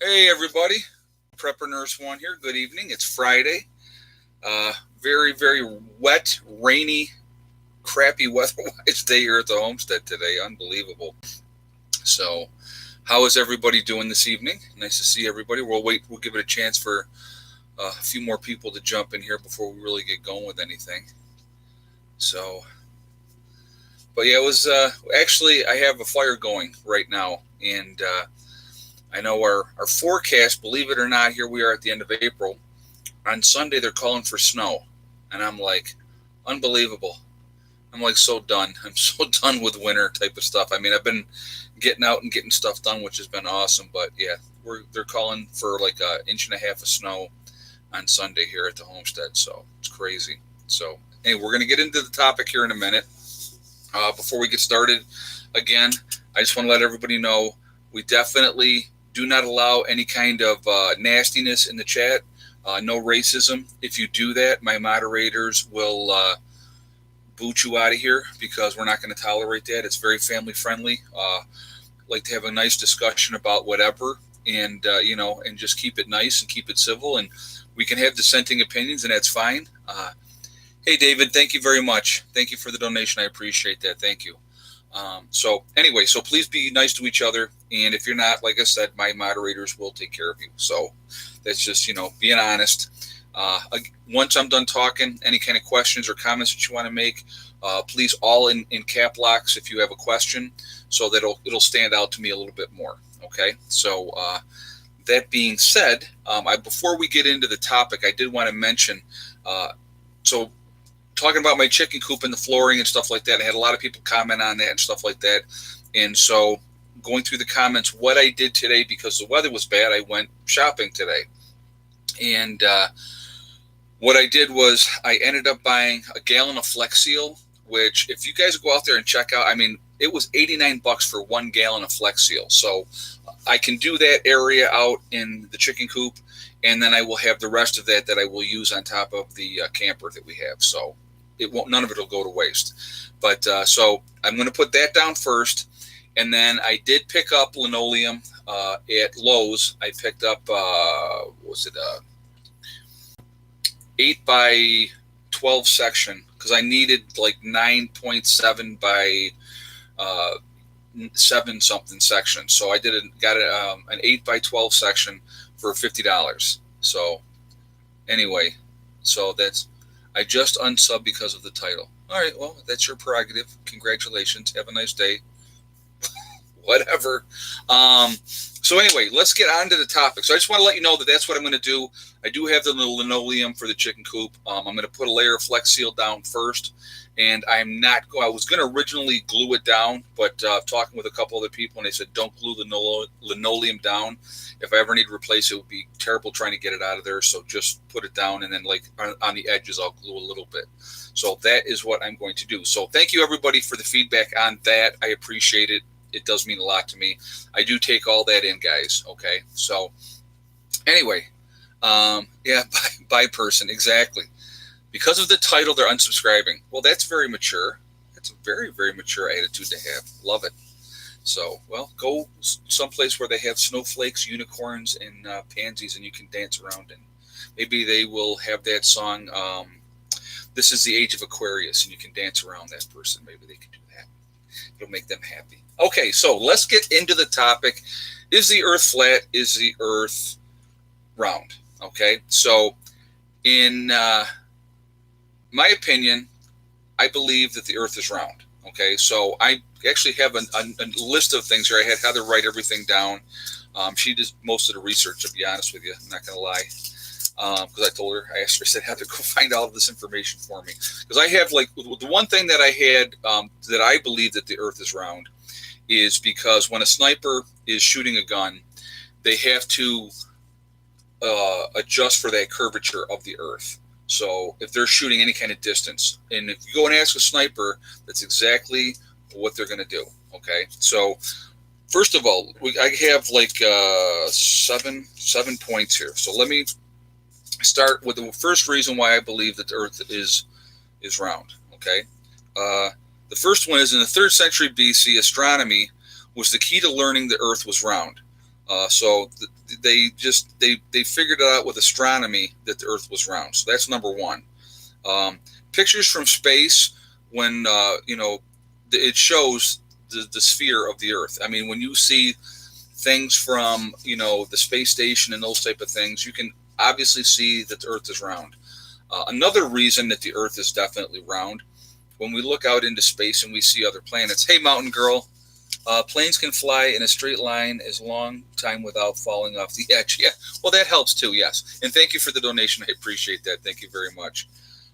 Hey everybody, Prepper Nurse One here. Good evening. It's Friday. Very, very wet, rainy, crappy weather-wise day here at the homestead today. Unbelievable. So, how is everybody doing this evening? Nice to see everybody. We'll give it a chance for a few more people to jump in here before we really get going with anything. So, but yeah, it was actually I have a fire going right now, and I know our forecast. Believe it or not, here we are at the end of April. On Sunday they're calling for snow, and I'm like, unbelievable. I'm like so done. I'm so done with winter type of stuff. I mean, I've been getting out and getting stuff done, which has been awesome. But yeah, they're calling for like an inch and a half of snow on Sunday here at the homestead. So it's crazy. So anyway, we're gonna get into the topic here in a minute. Before we get started, again, I just want to let everybody know we definitely do not allow any kind of nastiness in the chat. No racism. If you do that, my moderators will boot you out of here because we're not going to tolerate that. It's very family friendly. Like to have a nice discussion about whatever, and and just keep it nice and keep it civil, and we can have dissenting opinions, and that's fine. Hey, David, thank you very much. Thank you for the donation. I appreciate that. Thank you. So anyway, so please be nice to each other, and if you're not, like I said, my moderators will take care of you. So that's just being honest. Once I'm done talking, any kind of questions or comments that you want to make, please all in cap locks if you have a question, so that it'll stand out to me a little bit more. Okay, so that being said, before we get into the topic, I did want to mention. So talking about my chicken coop and the flooring and stuff like that, I had a lot of people comment on that and stuff like that. And so going through the comments, what I did today, because the weather was bad, I went shopping today. And what I did was I ended up buying a gallon of Flex Seal, which if you guys go out there and check out, I mean, it was $89 for 1 gallon of Flex Seal. So I can do that area out in the chicken coop, and then I will have the rest of that I will use on top of the camper that we have. So none of it will go to waste. But so I'm going to put that down first, and then I did pick up linoleum at Lowe's. I picked up 8 by 12 section, because I needed like 9.7 by 7 something section. So I got an 8 by 12 section for $50. So anyway, so I just unsubbed because of the title. All right, well, that's your prerogative. Congratulations. Have a nice day. Whatever. So anyway, let's get on to the topic. So I just want to let you know that that's what I'm going to do. I do have the linoleum for the chicken coop. I'm going to put a layer of Flex Seal down first, and I was going to originally glue it down, but talking with a couple other people, and they said don't glue the linoleum down. If I ever need to replace it, it would be terrible trying to get it out of there. So just put it down, and then like on the edges, I'll glue a little bit. So that is what I'm going to do. So thank you everybody for the feedback on that. I appreciate it. It does mean a lot to me. I do take all that in, guys. Okay. So anyway, yeah, by person, exactly. Because of the title, they're unsubscribing. Well, that's very mature. That's a very, very mature attitude to have. Love it. So, well, go someplace where they have snowflakes, unicorns, and pansies, and you can dance around. And maybe they will have that song, This is the Age of Aquarius, and you can dance around that person. Maybe they can do that. It'll make them happy. Okay, so let's get into the topic. Is the earth flat? Is the earth round? Okay, so in my opinion, I believe that the earth is round. Okay, so I actually have a list of things here. I had Heather write everything down. She did most of the research, to be honest with you. I'm not going to lie. Because I asked her, I said, Heather, go find all of this information for me. Because I have, like, the one thing that I had that I believe that the earth is round is because when a sniper is shooting a gun, they have to adjust for that curvature of the earth. So if they're shooting any kind of distance, and if you go and ask a sniper, that's exactly what they're going to do. Okay, so first of all, I have like 7 points here. So let me start with the first reason why I believe that the earth is round. Okay, the first one is in the 3rd century BC, astronomy was the key to learning the earth was round. They figured it out with astronomy that the Earth was round. So that's number one. Pictures from space, when it shows the sphere of the Earth. I mean, when you see things from the space station and those type of things, you can obviously see that the Earth is round. Another reason that the Earth is definitely round, when we look out into space and we see other planets. Hey, Mountain Girl, planes can fly in a straight line as long time without falling off the edge. Yeah, well, that helps too, yes. And thank you for the donation. I appreciate that. Thank you very much.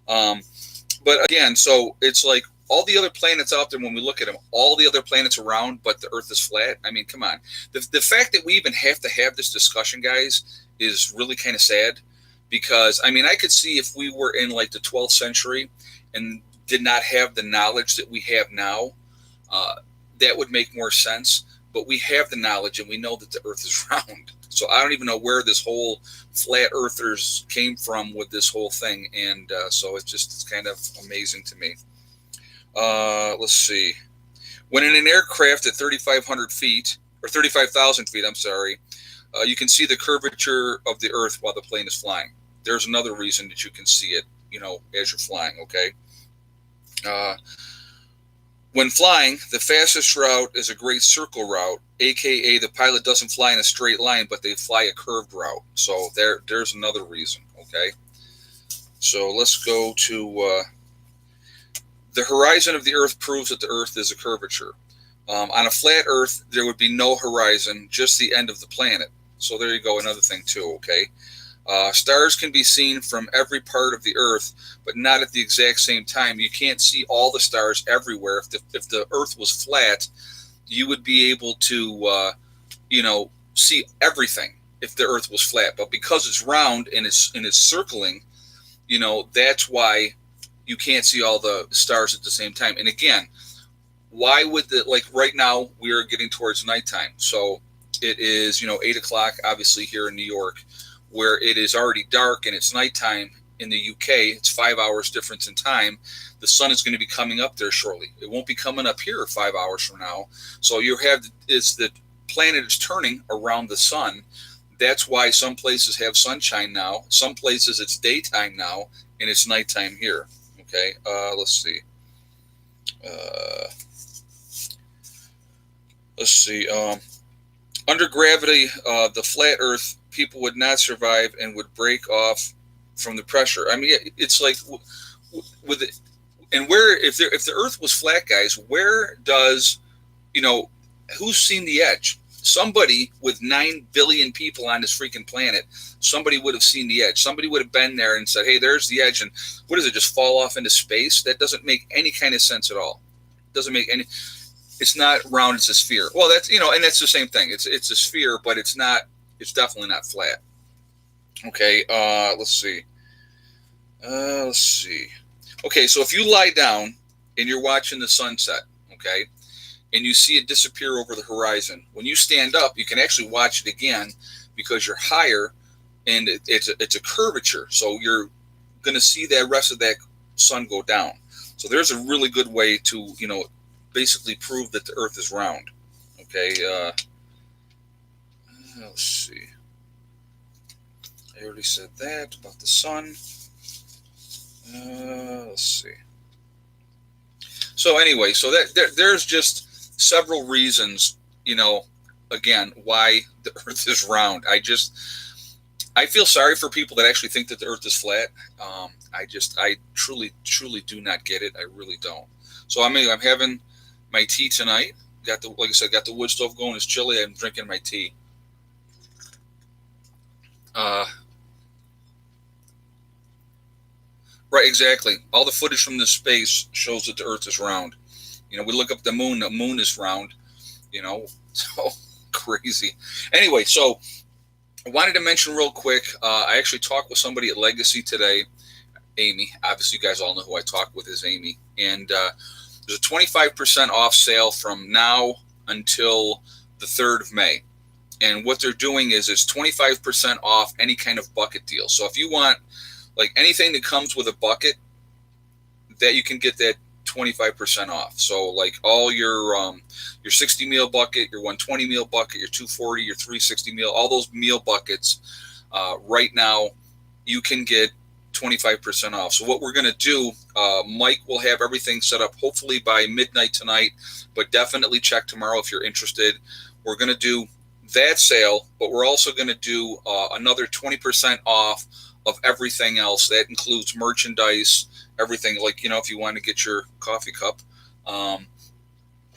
But again, so it's like all the other planets out there, when we look at them, all the other planets around, but the Earth is flat. I mean, come on. The fact that we even have to have this discussion, guys, is really kind of sad. Because, I mean, I could see if we were in like the 12th century and did not have the knowledge that we have now, that would make more sense. But we have the knowledge and we know that the Earth is round. So I don't even know where this whole flat earthers came from with this whole thing. And so it's kind of amazing to me. Let's see. When in an aircraft at 3,500 feet, or 35,000 feet, I'm sorry, you can see the curvature of the Earth while the plane is flying. There's another reason that you can see it, as you're flying, okay? When flying, the fastest route is a great circle route, a.k.a. the pilot doesn't fly in a straight line, but they fly a curved route. So there's another reason, okay? So let's go to the horizon of the Earth proves that the Earth is a curvature. On a flat Earth, there would be no horizon, just the end of the planet. So there you go, another thing too, okay? Stars can be seen from every part of the Earth, but not at the exact same time. You can't see all the stars everywhere. If the Earth was flat, you would be able to, see everything if the Earth was flat. But because it's round and it's circling, that's why you can't see all the stars at the same time. And again, why would right now we are getting towards nighttime. So it is, 8 o'clock, obviously here in New York, where it is already dark and it's nighttime in the UK. It's 5 hours difference in time. The sun is going to be coming up there shortly. It won't be coming up here 5 hours from now. So the planet is turning around the sun. That's why some places have sunshine now. Some places it's daytime now and it's nighttime here. Okay, let's see. Under gravity, the flat Earth, people would not survive and would break off from the pressure. I mean, it's like with it, and if the Earth was flat, guys, where does who's seen the edge? Somebody with 9 billion people on this freaking planet, somebody would have seen the edge. Somebody would have been there and said, "Hey, there's the edge." And what does it just fall off into space? That doesn't make any kind of sense at all. Doesn't make any. It's not round, it's a sphere. Well, that's, and that's the same thing. It's a sphere, but it's definitely not flat. Okay, let's see. Okay, so if you lie down and you're watching the sunset, okay, and you see it disappear over the horizon, when you stand up, you can actually watch it again because you're higher and it's a curvature. So you're going to see that rest of that sun go down. So there's a really good way to, basically prove that the Earth is round. Okay, let's see. I already said that about the sun. Let's see. So anyway, so there's just several reasons, again, why the Earth is round. I feel sorry for people that actually think that the Earth is flat. I truly do not get it. I really don't. So I'm having my tea tonight. Like I said, got the wood stove going. It's chilly. I'm drinking my tea. Right, exactly. All the footage from this space shows that the Earth is round. We look up the moon is round. So crazy. Anyway, so I wanted to mention real quick, I actually talked with somebody at Legacy today, Amy. Obviously, you guys all know who I talked with is Amy. And there's a 25% off sale from now until the 3rd of May. And what they're doing is it's 25% off any kind of bucket deal. So if you want anything that comes with a bucket, that you can get that 25% off. So like all your 60 meal bucket, your 120 meal bucket, your 240, your 360 meal, all those meal buckets, right now you can get 25% off. So what we're going to do, Mike will have everything set up hopefully by midnight tonight, but definitely check tomorrow if you're interested. We're going to do that sale, but we're also going to do another 20% off of everything else. That includes merchandise, everything. Like, if you want to get your coffee cup,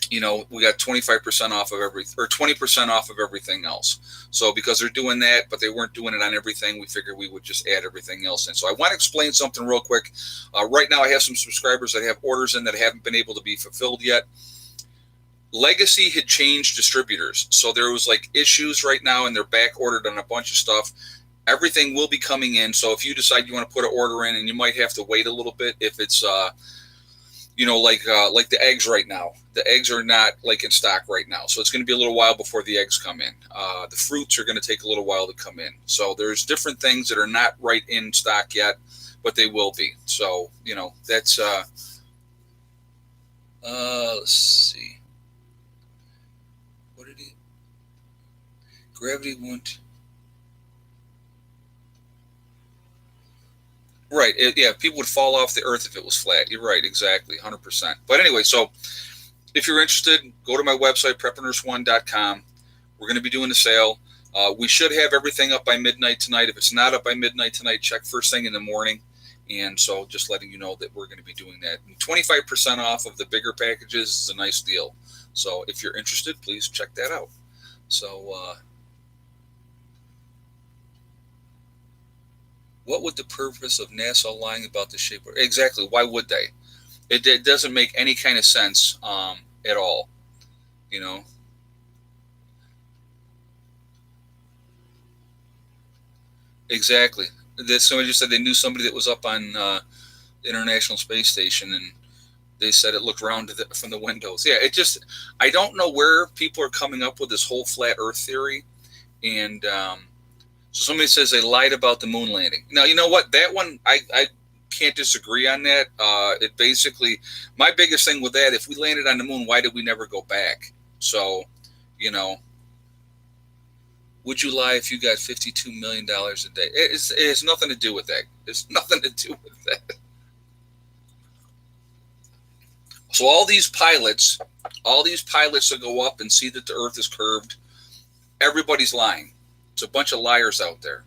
we got 25% off of 20% off of everything else. So because they're doing that, but they weren't doing it on everything, we figured we would just add everything else in. So I want to explain something real quick. Right now I have some subscribers that have orders in that haven't been able to be fulfilled yet. Legacy had changed distributors. So there was like issues right now and they're back ordered on a bunch of stuff. Everything will be coming in. So if you decide you want to put an order in, and you might have to wait a little bit if it's, like the eggs right now. The eggs are not like in stock right now. So it's going to be a little while before the eggs come in. The fruits are going to take a little while to come in. So there's different things that are not right in stock yet, but they will be. So, that's, let's see. What did he, Gravity won't. Right. Yeah, people would fall off the earth if it was flat. You're right. Exactly. 100%. But anyway, so if you're interested, go to my website, preppernurse1.com. We're going to be doing a sale. We should have everything up by midnight tonight. If it's not up by midnight tonight, check first thing in the morning. And so just letting you know that we're going to be doing that. And 25% off of the bigger packages is a nice deal. So if you're interested, please check that out. So, what would the purpose of NASA lying about the shape? Exactly. Why would they? It doesn't make any kind of sense at all. Exactly. Somebody just said they knew somebody that was up on the International Space Station, and they said it looked round from the windows. Yeah, I don't know where people are coming up with this whole flat Earth theory, and so somebody says they lied about the moon landing. Now, you know what? That one, I can't disagree on that. It basically, my biggest thing with that, if we landed on the moon, why did we never go back? So, would you lie if you got $52 million a day? It has nothing to do with that. It's nothing to do with that. So all these pilots that go up and see that the Earth is curved, everybody's lying. It's a bunch of liars out there.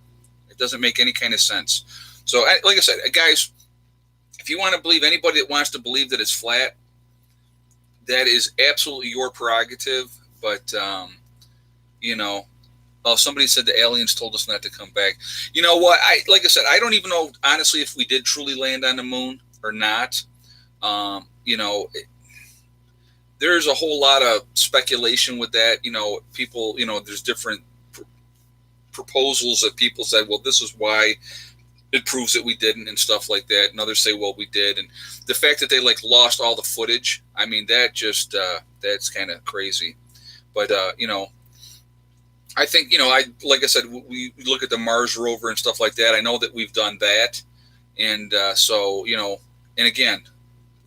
It doesn't make any kind of sense. So, like I said, guys, if you want to believe, anybody that wants to believe that it's flat, that is absolutely your prerogative. But, somebody said the aliens told us not to come back. You know what? Like I said, I don't even know, honestly, if we did truly land on the moon or not. There's a whole lot of speculation with that. People, there's different proposals that people said, well, this is why it proves that we didn't and stuff like that. And others say, well, we did. And the fact that they lost all the footage, I mean, that just, that's kind of crazy. But, I think, like I said, we look at the Mars rover and stuff like that. I know that we've done that. And so, and again,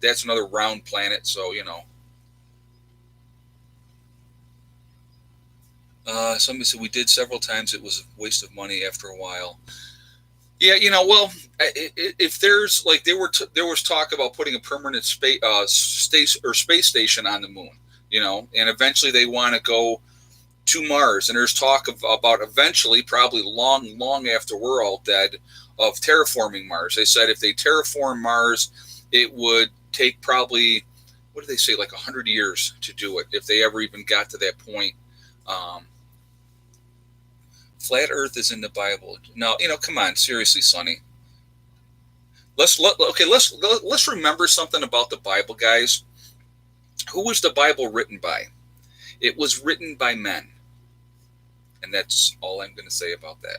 that's another round planet. So, somebody said we did several times. It was a waste of money after a while. Yeah, well, if there's there was talk about putting a permanent space station on the moon, and eventually they want to go to Mars, and there's talk about eventually, probably long after we're all dead, of terraforming Mars. They said if they terraform Mars, it would take probably, what do they say, 100 years to do it, if they ever even got to that point. Flat Earth is in the Bible. No, come on, seriously, Sonny. Let's remember something about the Bible, guys. Who was the Bible written by? It was written by men. And that's all I'm going to say about that.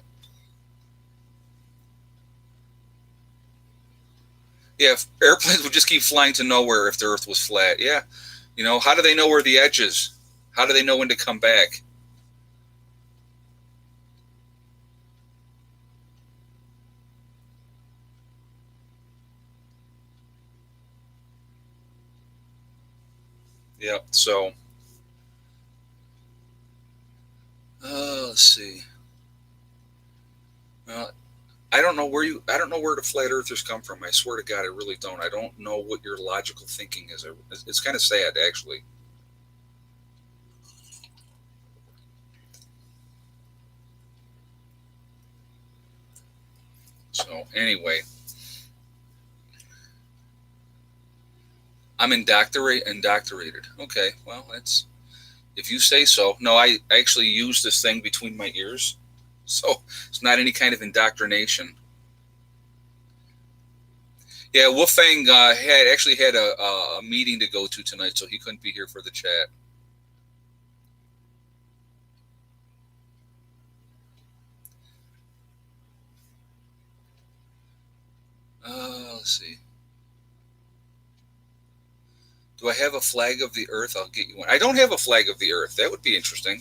Yeah, if airplanes would just keep flying to nowhere if the Earth was flat. Yeah. How do they know where the edge is? How do they know when to come back? Yep. So, let's see. Well, I don't know where the flat earthers come from. I swear to God, I really don't. I don't know what your logical thinking is. It's kind of sad, actually. So, anyway, I'm indoctorated. Okay, well, that's if you say so. No, I actually use this thing between my ears, so it's not any kind of indoctrination. Yeah, Wolfang had actually had a meeting to go to tonight, so he couldn't be here for the chat. Let's see. Do I have a flag of the earth? I'll get you one. I don't have a flag of the earth. That would be interesting.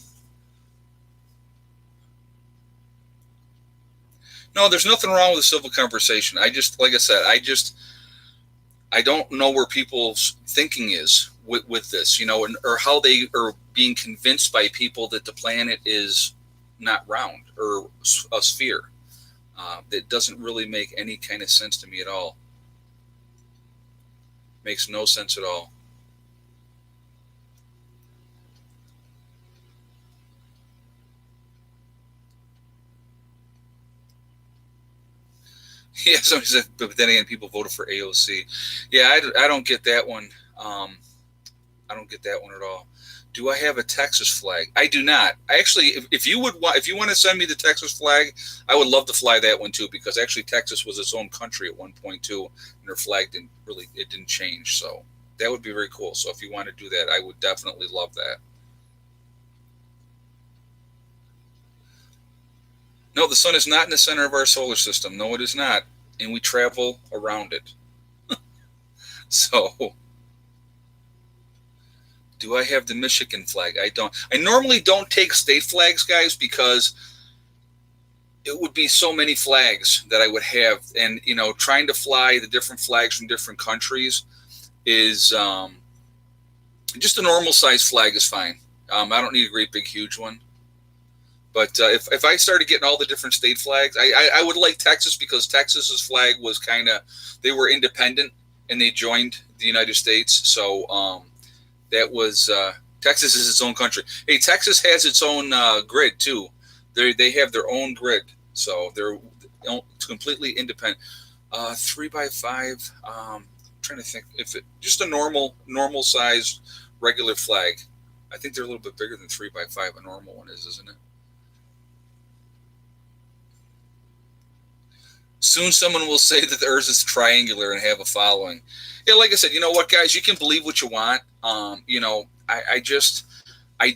No, there's nothing wrong with a civil conversation. I just, like I said, I don't know where people's thinking is with this, or how they are being convinced by people that the planet is not round or a sphere. That doesn't really make any kind of sense to me at all. Makes no sense at all. Yeah, somebody said, but then again, people voted for AOC. Yeah, I don't get that one. I don't get that one at all. Do I have a Texas flag? I do not. I actually, if you if you want to send me the Texas flag, I would love to fly that one too, because actually Texas was its own country at one point too, and their flag didn't change. So that would be very cool. So if you want to do that, I would definitely love that. No, the sun is not in the center of our solar system. No, it is not, and we travel around it. So, do I have the Michigan flag? I don't. I normally don't take state flags, guys, because it would be so many flags that I would have, and trying to fly the different flags from different countries is just a normal size flag is fine. I don't need a great big huge one. But if I started getting all the different state flags, I would like Texas, because Texas's flag was they were independent and they joined the United States. So that was Texas is its own country. Hey, Texas has its own grid too. They have their own grid, so they're completely independent. 3x5. Trying to think if it just a normal size regular flag. I think they're a little bit bigger than 3x5. A normal one is, isn't it? Soon someone will say that the Earth is triangular and have a following. Yeah, like I said, you know what, guys? You can believe what you want. I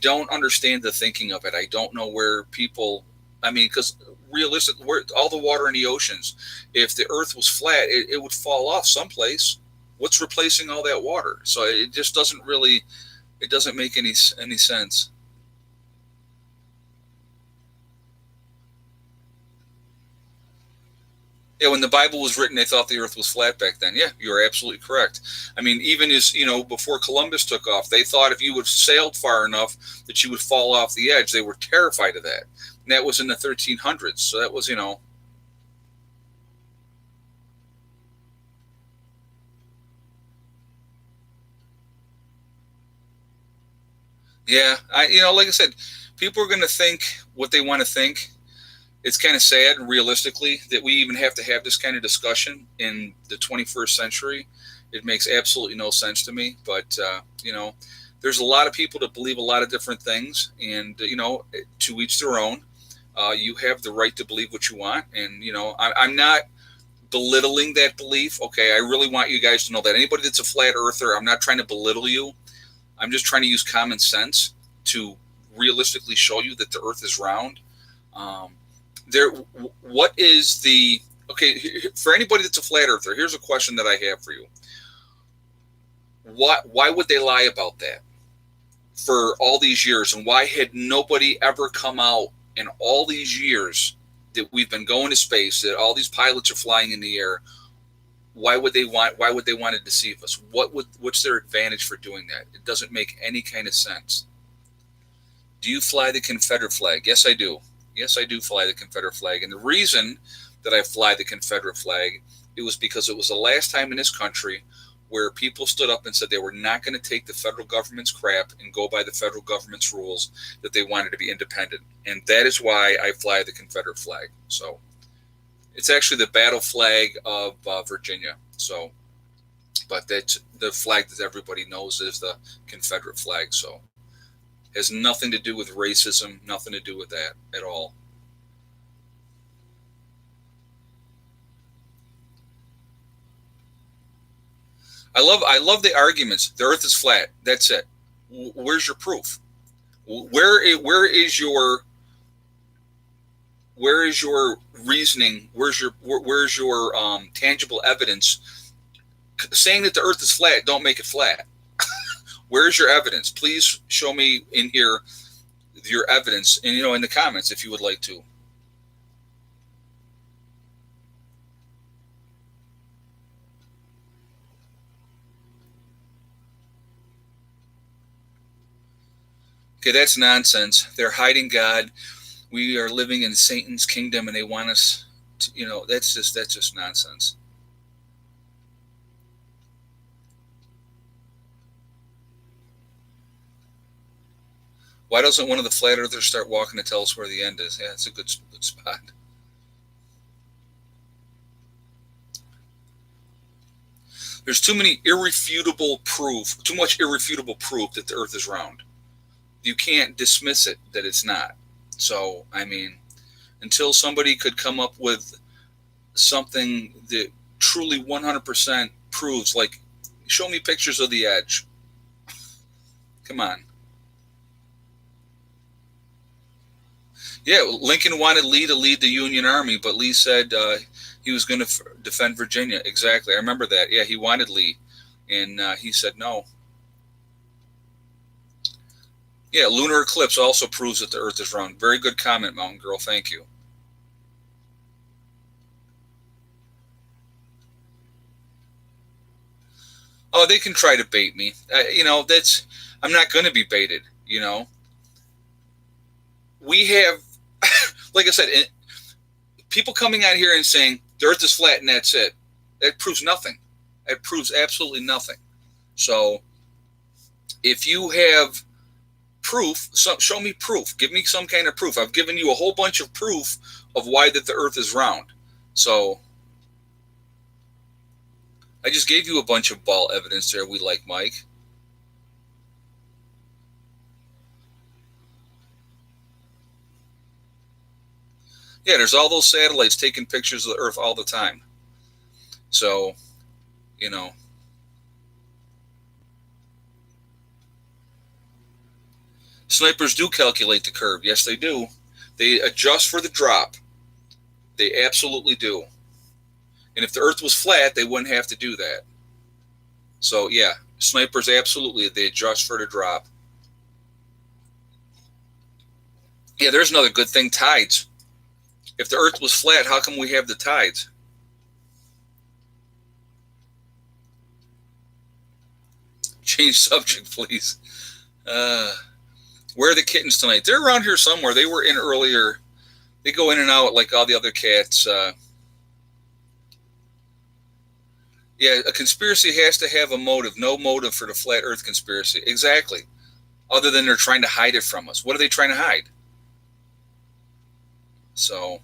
don't understand the thinking of it. I don't know where people. I mean, because realistically, where all the water in the oceans, if the Earth was flat, it would fall off someplace. What's replacing all that water? So it just doesn't really. It doesn't make any sense. Yeah, when the Bible was written, they thought the Earth was flat back then. Yeah, you're absolutely correct. I mean, even as before Columbus took off, they thought if you would have sailed far enough that you would fall off the edge. They were terrified of that. And that was in the 1300s. So that was, yeah. Like I said, people are going to think what they want to think. It's kind of sad, realistically, that we even have to have this kind of discussion in the 21st century. It makes absolutely no sense to me. But there's a lot of people that believe a lot of different things, and to each their own. You have the right to believe what you want, and I'm not belittling that belief. Okay, I really want you guys to know that anybody that's a flat earther, I'm not trying to belittle you. I'm just trying to use common sense to realistically show you that the Earth is round. Um, there, what is the okay for anybody that's a flat earther? Here's a question that I have for you. Why would they lie about that for all these years, and why had nobody ever come out in all these years that we've been going to space, that all these pilots are flying in the air? Why would they want to deceive us? What's their advantage for doing that? It doesn't make any kind of sense. Do you fly the Confederate flag? Yes, I do. Yes, I do fly the Confederate flag. And the reason that I fly the Confederate flag, it was because it was the last time in this country where people stood up and said they were not going to take the federal government's crap and go by the federal government's rules, that they wanted to be independent. And that is why I fly the Confederate flag. So it's actually the battle flag of Virginia. So, but that's the flag that everybody knows is the Confederate flag. So it has nothing to do with racism, nothing to do with that at all. I love the arguments. The Earth is flat. That's it. Where's your proof? Where is your reasoning? Where's your tangible evidence saying that the Earth is flat? Don't make it flat. Where's your evidence? Please show me in here your evidence, and in the comments if you would like to. Okay, that's nonsense. They're hiding God. We are living in Satan's kingdom, and they want us to, that's just nonsense. Why doesn't one of the flat earthers start walking to tell us where the end is? Yeah, it's a good spot. There's too much irrefutable proof that the earth is round. You can't dismiss it that it's not. So, I mean, until somebody could come up with something that truly 100% proves, like, show me pictures of the edge. Come on. Yeah, Lincoln wanted Lee to lead the Union Army, but Lee said he was going to defend Virginia. Exactly. I remember that. Yeah, he wanted Lee, and he said no. Yeah, lunar eclipse also proves that the Earth is round. Very good comment, Mountain Girl. Thank you. Oh, they can try to bait me. I'm not going to be baited. We have, like I said, people coming out here and saying the Earth is flat and that's it. That proves nothing. It proves absolutely nothing. So, if you have proof, show me proof. Give me some kind of proof. I've given you a whole bunch of proof of why that the Earth is round. So I just gave you a bunch of ball evidence there. We like Mike. Yeah, there's all those satellites taking pictures of the Earth all the time. So, snipers do calculate the curve. Yes, they do. They adjust for the drop. They absolutely do. And if the Earth was flat, they wouldn't have to do that. So, yeah, snipers absolutely, they adjust for the drop. Yeah, there's another good thing, tides. If the Earth was flat, how come we have the tides? Change subject, please. Where are the kittens tonight? They're around here somewhere. They were in earlier. They go in and out like all the other cats. Yeah, a conspiracy has to have a motive. No motive for the flat Earth conspiracy. Exactly. Other than they're trying to hide it from us. What are they trying to hide? So,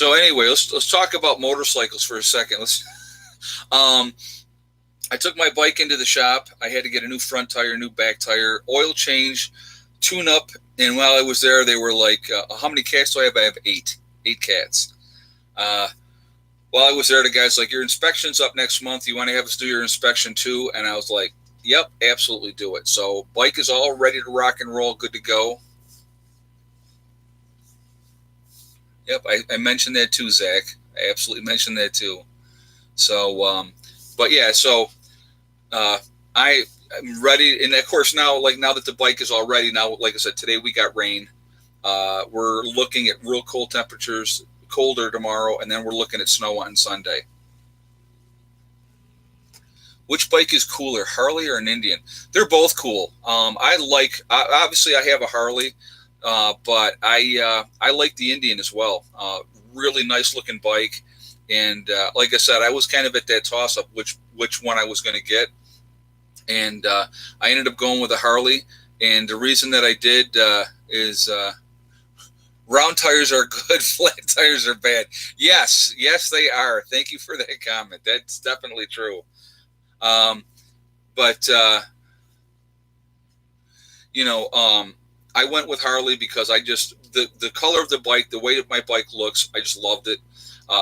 anyway, let's talk about motorcycles for a second. I took my bike into the shop. I had to get a new front tire, new back tire, oil change, tune up. And while I was there, they were like, how many cats do I have? I have 8 cats. While I was there, the guy's like, your inspection's up next month. You want to have us do your inspection too? And I was like, yep, absolutely do it. So bike is all ready to rock and roll, good to go. Yep, I mentioned that too, Zach. I absolutely mentioned that too. So, but yeah, so I'm ready. And of course, now that the bike is all ready, now, like I said, today we got rain. We're looking at real cold temperatures, colder tomorrow, and then we're looking at snow on Sunday. Which bike is cooler, Harley or an Indian? They're both cool. Obviously I have a Harley, but I like the Indian as well. Really nice looking bike, and like I said, I was kind of at that toss up which one I was going to get, and I ended up going with a Harley. And the reason that I did is round tires are good, flat tires are bad. Yes, they are. Thank you for that comment. That's definitely true. But I went with Harley because the color of the bike, the way that my bike looks, I just loved it.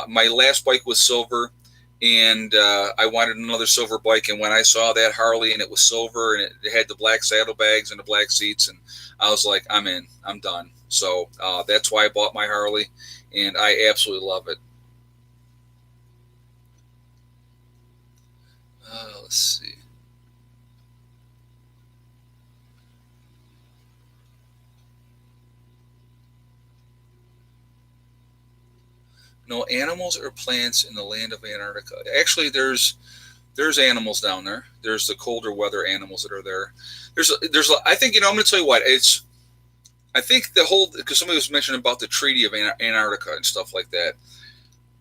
My last bike was silver, and I wanted another silver bike. And when I saw that Harley and it was silver and it had the black saddlebags and the black seats, and I was like, I'm in, I'm done. So that's why I bought my Harley, and I absolutely love it. Let's see. No animals or plants in the land of Antarctica. Actually, there's animals down there. There's the colder weather animals that are there. I think, I'm going to tell you what, I think because somebody was mentioning about the Treaty of Antarctica and stuff like that.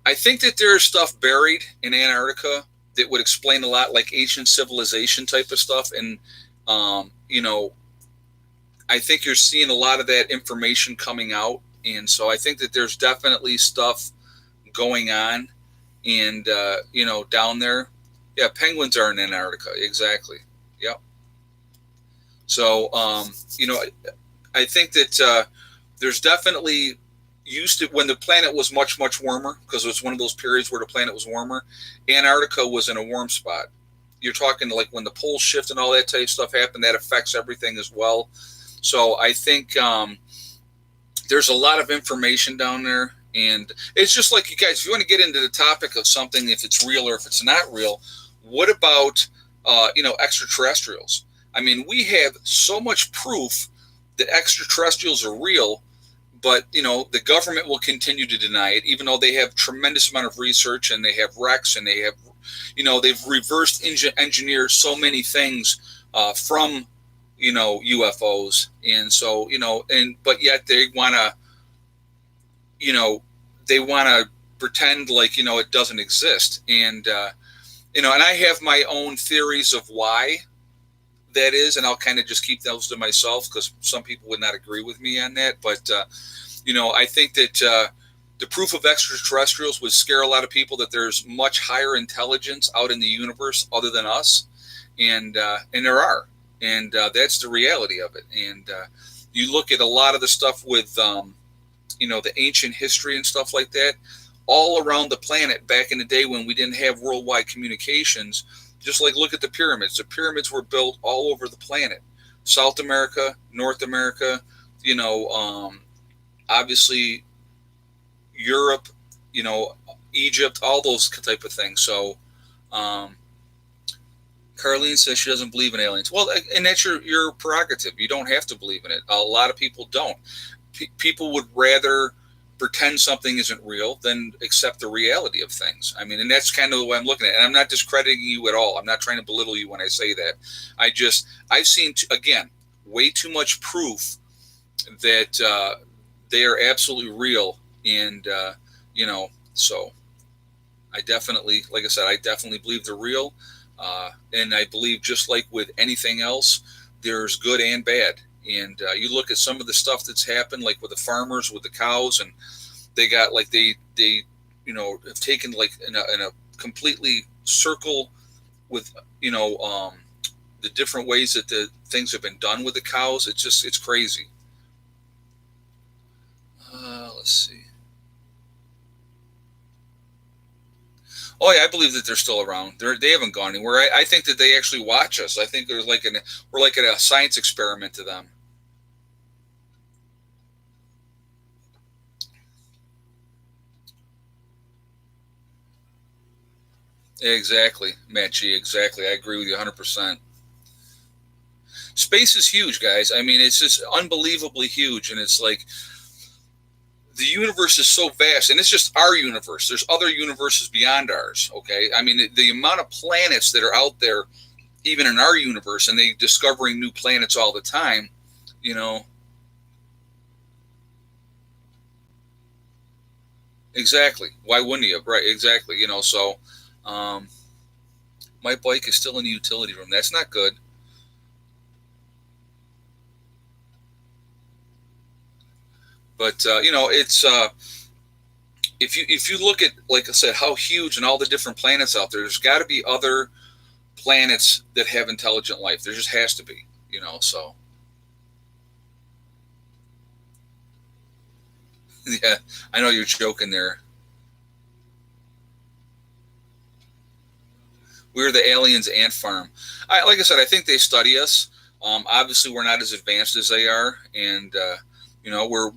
I think that there's stuff buried in Antarctica that would explain a lot, like ancient civilization type of stuff. And, I think you're seeing a lot of that information coming out. And so I think that there's definitely stuff going on, and down there. Yeah, penguins are in Antarctica. Exactly. Yep. So I think that there's definitely used to, when the planet was much warmer, because it was one of those periods where the planet was warmer. Antarctica was in a warm spot. You're talking like when the poles shift and all that type of stuff happened, that affects everything as well. So I think there's a lot of information down there. And it's just like, you guys, if you want to get into the topic of something, if it's real or if it's not real, what about, extraterrestrials? I mean, we have so much proof that extraterrestrials are real, but, the government will continue to deny it, even though they have tremendous amount of research, and they have REX, and they have, they've reversed engineered so many things from, UFOs. And so, but yet they want to, they want to pretend like, it doesn't exist. And, and I have my own theories of why that is, and I'll kind of just keep those to myself, because some people would not agree with me on that. But, I think that the proof of extraterrestrials would scare a lot of people, that there's much higher intelligence out in the universe other than us. And there are, and that's the reality of it. And you look at a lot of the stuff with, the ancient history and stuff like that, all around the planet back in the day when we didn't have worldwide communications. Just like, look at the pyramids. The pyramids were built all over the planet. South America, North America, obviously Europe, Egypt, all those type of things. So, Carlene says she doesn't believe in aliens. Well, and that's your prerogative. You don't have to believe in it. A lot of people don't. People would rather pretend something isn't real than accept the reality of things. I mean, and that's kind of the way I'm looking at it. And I'm not discrediting you at all. I'm not trying to belittle you when I say that. I've seen, again, way too much proof that they are absolutely real. And, so I definitely, like I said, I definitely believe they're real. And I believe, just like with anything else, there's good and bad. And you look at some of the stuff that's happened, like with the farmers, with the cows, and they got like they have taken like in a completely circle with the different ways that the things have been done with the cows. It's crazy. Let's see. Oh yeah, I believe that they're still around. They haven't gone anywhere. I think that they actually watch us. I think we're like a science experiment to them. Exactly, Matt G. Exactly, I agree with you 100%. Space is huge, guys. I mean, it's just unbelievably huge, and it's like, the universe is so vast, and it's just our universe. There's other universes beyond ours. Okay, I mean the amount of planets that are out there, even in our universe, and they discovering new planets all the time. You know, exactly. Why wouldn't you? Right, exactly. So um, my bike is still in the utility room. That's not good. But it's if you look at, like I said, how huge and all the different planets out there, there's got to be other planets that have intelligent life. There just has to be. So yeah, I know you're joking there. We're the aliens ant farm. Like I said, I think they study us. Obviously, we're not as advanced as they are, and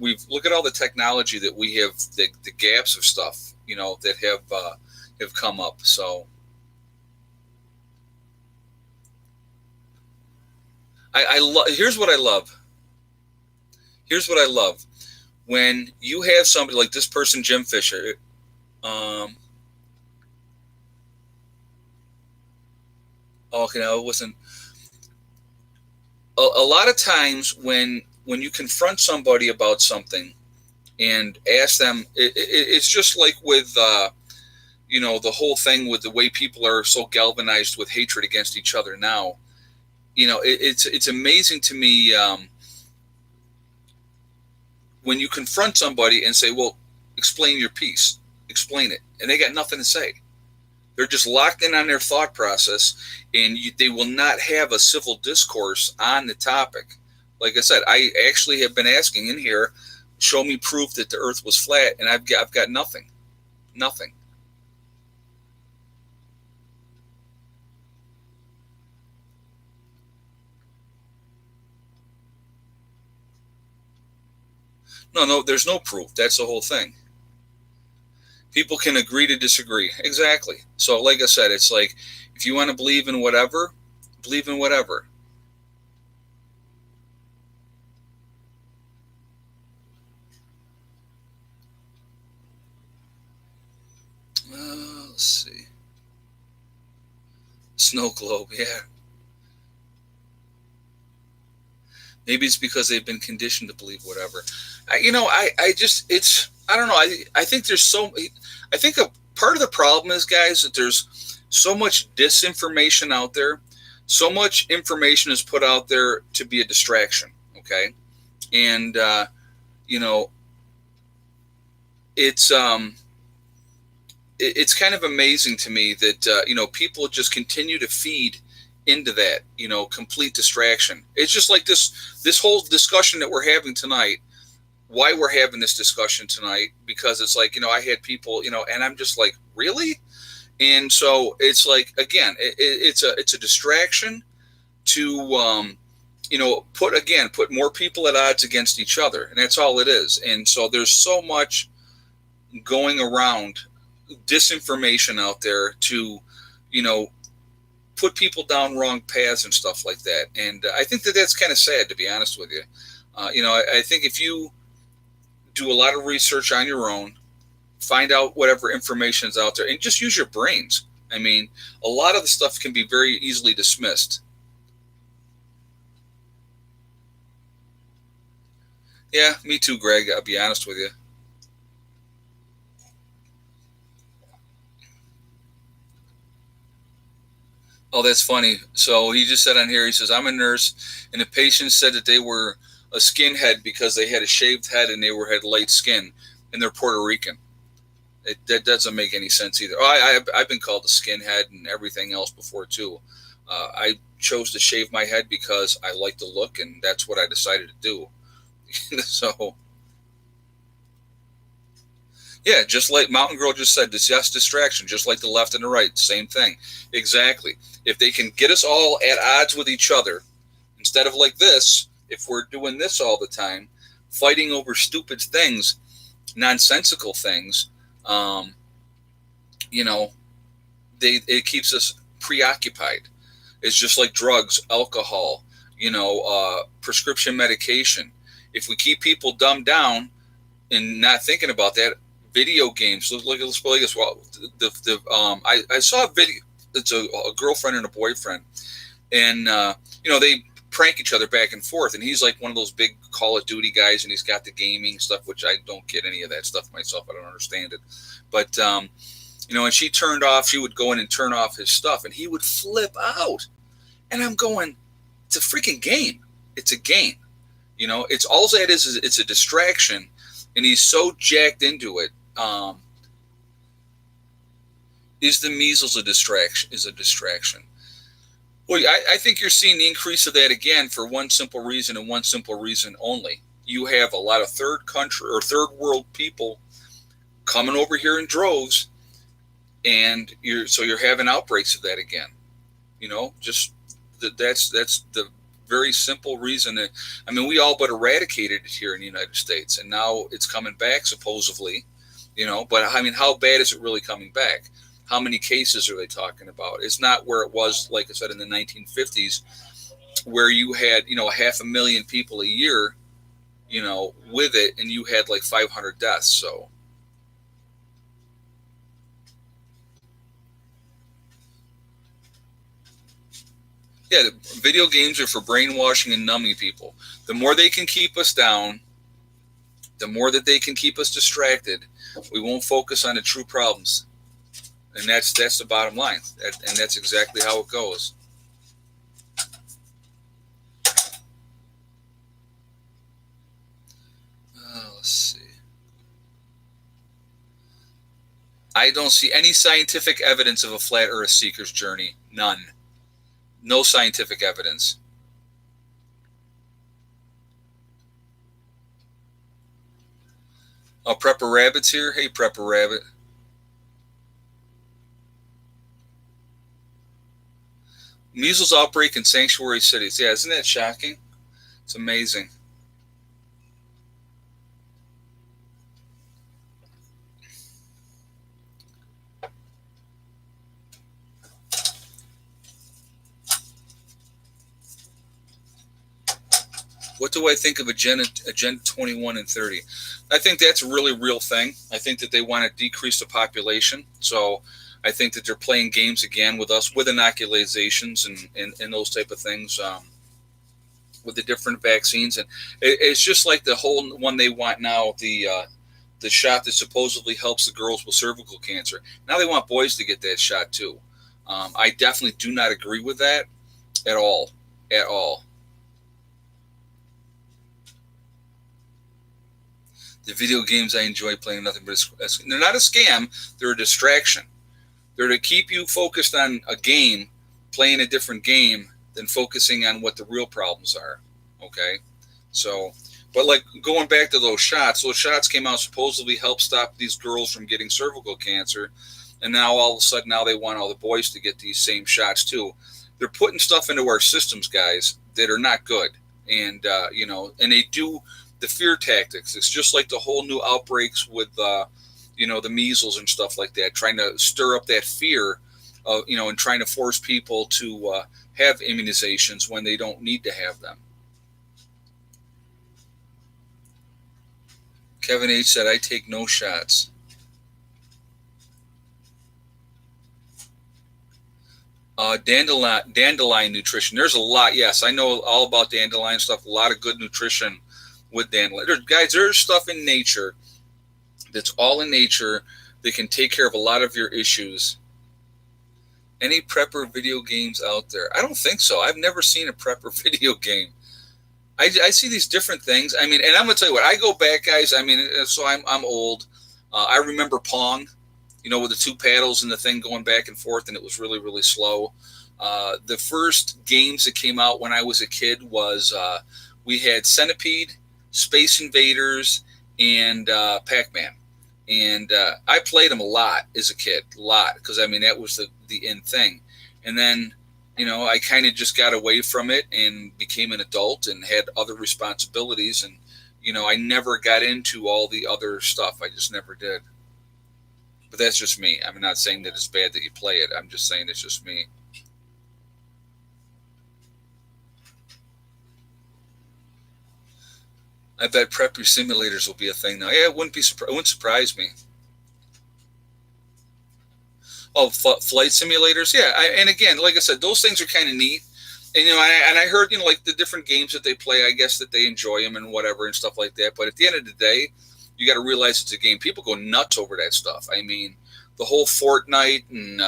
we've look at all the technology that we have, the gaps of stuff, that have come up. So here's what I love. Here's what I love when you have somebody like this person, Jim Fisher. Um, okay, no, it wasn't. A lot of times when you confront somebody about something and ask them, it's just like with the whole thing with the way people are so galvanized with hatred against each other now. It's amazing to me, when you confront somebody and say, well, explain your piece, explain it, and they got nothing to say. They're just locked in on their thought process, and they will not have a civil discourse on the topic. Like I said, I actually have been asking in here, show me proof that the Earth was flat, and I've got nothing, nothing. No, no, there's no proof. That's the whole thing. People can agree to disagree. Exactly. So, like I said, it's like if you want to believe in whatever, believe in whatever. Let's see. Snow globe, yeah. Maybe it's because they've been conditioned to believe whatever. I just, I don't know. I think I think a part of the problem is, guys, that there's so much disinformation out there. So much information is put out there to be a distraction. Okay. And, you know, it's, it's kind of amazing to me that people just continue to feed into that, complete distraction. It's just like this whole discussion that we're having tonight. Why we're having this discussion tonight? Because it's like, I had people, and I'm just like, really? And so it's like, again, it's a distraction to put more people at odds against each other, and that's all it is. And so there's so much going around, disinformation out there to, you know, put people down wrong paths and stuff like that. And I think that that's kind of sad, to be honest with you. I think if you do a lot of research on your own, find out whatever information is out there, and just use your brains. I mean, a lot of the stuff can be very easily dismissed. Yeah, me too, Greg. I'll be honest with you. Oh, that's funny. So he just said on here, he says, I'm a nurse, and the patient said that they were a skinhead because they had a shaved head and had light skin, and they're Puerto Rican. That doesn't make any sense either. I've been called a skinhead and everything else before, too. I chose to shave my head because I like the look, and that's what I decided to do. So, yeah, just like Mountain Girl just said, this yes distraction, just like the left and the right, same thing. Exactly. If they can get us all at odds with each other, instead of like this, if we're doing this all the time, fighting over stupid things, nonsensical things, um, you know, it keeps us preoccupied. It's just like drugs, alcohol, prescription medication. If we keep people dumbed down, and not thinking about that, video games. Let's play this. Well, I saw a video. It's a girlfriend and a boyfriend, and they prank each other back and forth. And he's like one of those big Call of Duty guys, and he's got the gaming stuff, which I don't get any of that stuff myself. I don't understand it. But and she turned off. She would go in and turn off his stuff, and he would flip out. And I'm going, it's a freaking game. It's a game. It's all that is it's a distraction, and he's so jacked into it. Is the measles a distraction? Is a distraction? Well, I think you're seeing the increase of that again for one simple reason and one simple reason only. You have a lot of third world people coming over here in droves, and you're having outbreaks of that again. That's the very simple reason. We all but eradicated it here in the United States, and now it's coming back supposedly. But how bad is it really coming back? How many cases are they talking about? It's not where it was, like I said, in the 1950s, where you had 500,000 people a year, with it, and you had like 500 deaths. So. Yeah, video games are for brainwashing and numbing people. The more they can keep us down, the more that they can keep us distracted, we won't focus on the true problems. And that's the bottom line. And that's exactly how it goes. Let's see. I don't see any scientific evidence of a flat Earth seeker's journey. None. No scientific evidence. Oh, Prepper Rabbit's here. Hey, Prepper Rabbit. Measles outbreak in sanctuary cities. Yeah, isn't that shocking? It's amazing. What do I think of Agenda 21 and 30? I think that's a really real thing. I think that they want to decrease the population. So I think that they're playing games again with us, with inoculations and those type of things, with the different vaccines. And it's just like the whole one they want now, the shot that supposedly helps the girls with cervical cancer. Now they want boys to get that shot too. I definitely do not agree with that at all. At all. The video games I enjoy playing nothing but they're not a scam. They're a distraction. They're to keep you focused on a game, playing a different game, than focusing on what the real problems are. Okay? So, but like going back to those shots came out supposedly help stop these girls from getting cervical cancer. And now all of a sudden now they want all the boys to get these same shots too. They're putting stuff into our systems, guys, that are not good. And, and they do the fear tactics. It's just like the whole new outbreaks with, the measles and stuff like that, trying to stir up that fear of, and trying to force people to have immunizations when they don't need to have them. Kevin H. said, I take no shots. Dandelion nutrition. There's a lot. Yes, I know all about dandelion stuff. A lot of good nutrition with dandelion. There's stuff in nature that's all in nature that can take care of a lot of your issues. Any prepper video games out there? I don't think so. I've never seen a prepper video game. I see these different things. And I'm gonna tell you what. I go back, guys. So I'm old. I remember Pong, with the two paddles and the thing going back and forth, and it was really, really slow. The first games that came out when I was a kid was we had Centipede, Space Invaders, and Pac-Man. And I played them a lot as a kid, because that was the in thing. And then, I kind of just got away from it and became an adult and had other responsibilities. And, I never got into all the other stuff. I just never did. But that's just me. I'm not saying that it's bad that you play it. I'm just saying it's just me. I bet prepper simulators will be a thing now. Yeah, it wouldn't surprise me. Oh, flight simulators. Yeah, and again, like I said, those things are kind of neat. And I heard like the different games that they play. I guess that they enjoy them and whatever and stuff like that. But at the end of the day, you got to realize it's a game. People go nuts over that stuff. I mean, the whole Fortnite and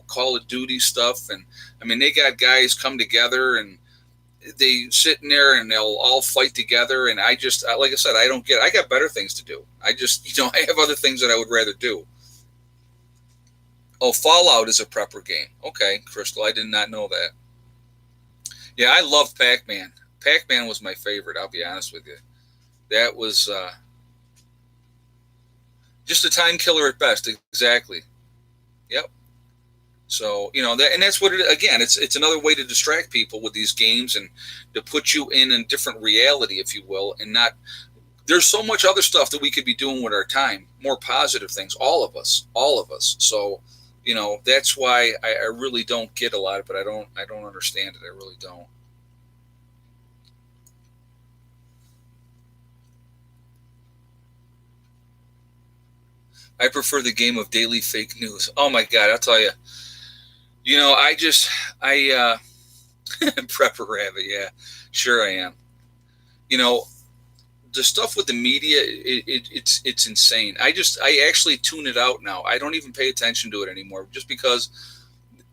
Call of Duty stuff, and I mean they got guys come together and they sit in there and they'll all fight together. And I just, like I said, I don't get. I got better things to do. I just, I have other things that I would rather do. Oh, Fallout is a prepper game. Okay, Crystal, I did not know that. Yeah, I loved Pac-Man. Pac-Man was my favorite. I'll be honest with you. That was just a time killer at best. Exactly. Yep. So that, and that's what it again. It's another way to distract people with these games and to put you in a different reality, if you will, and not. There's so much other stuff that we could be doing with our time, more positive things. All of us. So, that's why I really don't get a lot of it. I don't understand it. I really don't. I prefer the game of daily fake news. Oh my God, I'll tell you. I prepper rabbit. Yeah, sure I am. You know, the stuff with the media, it's insane. I actually tune it out now. I don't even pay attention to it anymore, just because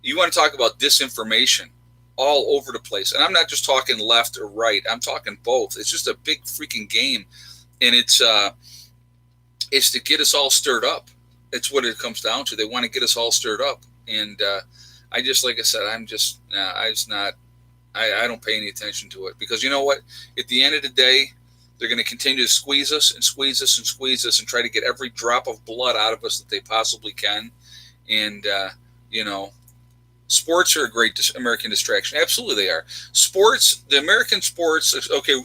you want to talk about disinformation all over the place. And I'm not just talking left or right. I'm talking both. It's just a big freaking game, and it's to get us all stirred up. It's what it comes down to. They want to get us all stirred up, and I just, like I said, I just not. I don't pay any attention to it, because you know what? At the end of the day, they're going to continue to squeeze us and squeeze us and squeeze us and try to get every drop of blood out of us that they possibly can. And you know, sports are a great American distraction. Absolutely, they are. Sports, the American sports. Okay,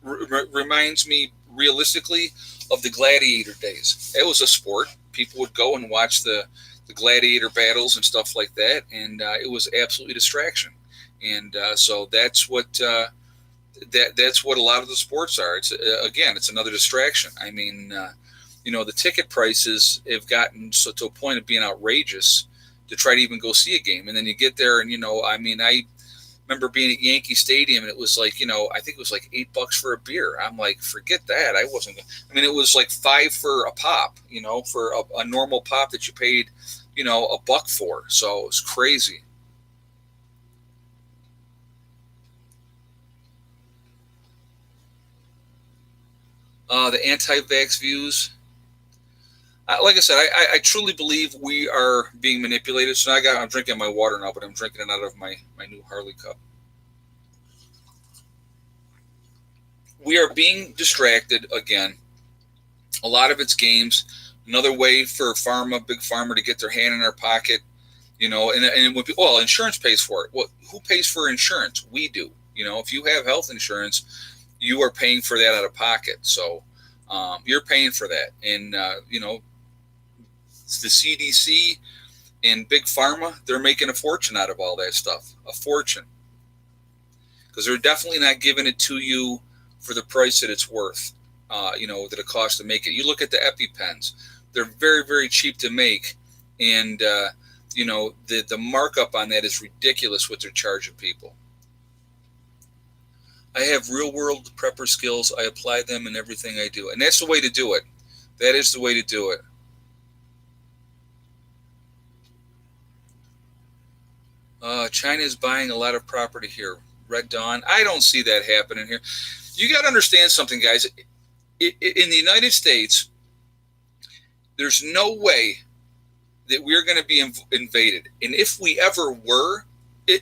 reminds me realistically of the gladiator days. It was a sport. People would go and watch the gladiator battles and stuff like that, and it was absolutely distraction. And so that's what that's what a lot of the sports are. It's again, it's another distraction. I mean, the ticket prices have gotten so to a point of being outrageous to try to even go see a game, and then you get there, and I mean, I remember being at Yankee Stadium, and it was like, I think it was like $8 for a beer. I'm like, forget that. I wasn't. I mean, it was like $5 for a pop, for a normal pop that you paid, a buck for. So it was crazy. The anti-vax views. Like I said, I truly believe we are being manipulated. So I'm drinking my water now, but I'm drinking it out of my new Harley cup. We are being distracted again. A lot of it's games. Another way for big pharma, to get their hand in our pocket. And well, insurance pays for it. Well, who pays for insurance? We do. If you have health insurance, you are paying for that out of pocket. So you're paying for that. And, the CDC and big pharma, they're making a fortune out of all that stuff. A fortune. Because they're definitely not giving it to you for the price that it's worth, that it costs to make it. You look at the EpiPens. They're very, very cheap to make. And, the markup on that is ridiculous what they're charging people. I have real world prepper skills. I apply them in everything I do. And that's the way to do it. That is the way to do it. China is buying a lot of property here. Red Dawn. I don't see that happening here. You got to understand something, guys. In the United States, there's no way that we're going to be invaded. And if we ever were, well,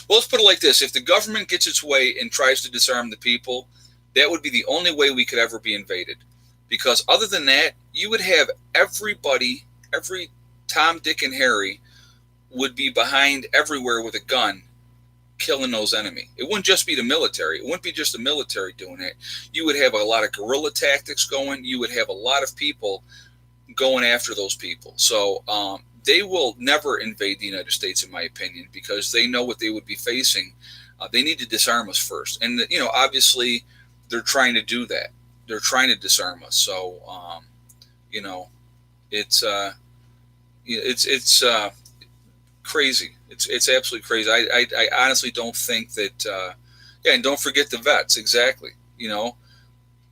let's put it like this. If the government gets its way and tries to disarm the people, that would be the only way we could ever be invaded. Because other than that, you would have everybody, every Tom, Dick, and Harry would be behind everywhere with a gun, killing those enemy. It wouldn't just be the military. It wouldn't be just the military doing it. You would have a lot of guerrilla tactics going. You would have a lot of people going after those people. So they will never invade the United States, in my opinion, because they know what they would be facing. They need to disarm us first. And, obviously, they're trying to do that. They're trying to disarm us. So, you know, it's it's crazy. It's absolutely crazy. I honestly don't think that. Yeah, and don't forget the vets. Exactly. You know,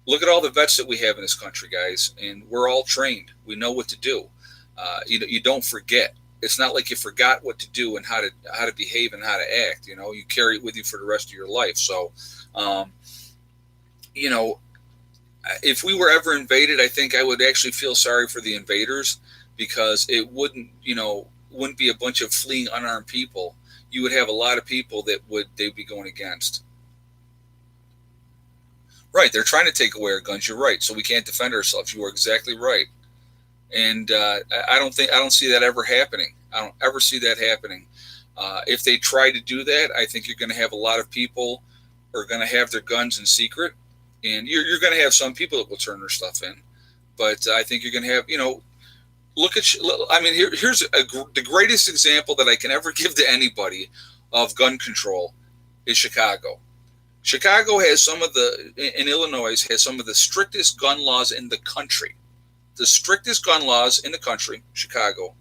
look at all the vets that we have in this country, guys, and we're all trained. We know what to do. You don't forget. It's not like you forgot what to do and how to behave and how to act. You know, you carry it with you for the rest of your life. So, um, you know, if we were ever invaded, I think I would actually feel sorry for the invaders because it wouldn't be a bunch of fleeing unarmed people. You would have a lot of people that they'd be going against. Right, they're trying to take away our guns. You're right, so we can't defend ourselves. You are exactly right, and I don't see that ever happening. I don't ever see that happening. If they try to do that, I think you're going to have a lot of people are going to have their guns in secret, and you're going to have some people that will turn their stuff in. But I think you're going to have, look at. I mean, here's the greatest example that I can ever give to anybody of gun control is Chicago. Chicago has in Illinois has some of the strictest gun laws in the country. The strictest gun laws in the country, Chicago.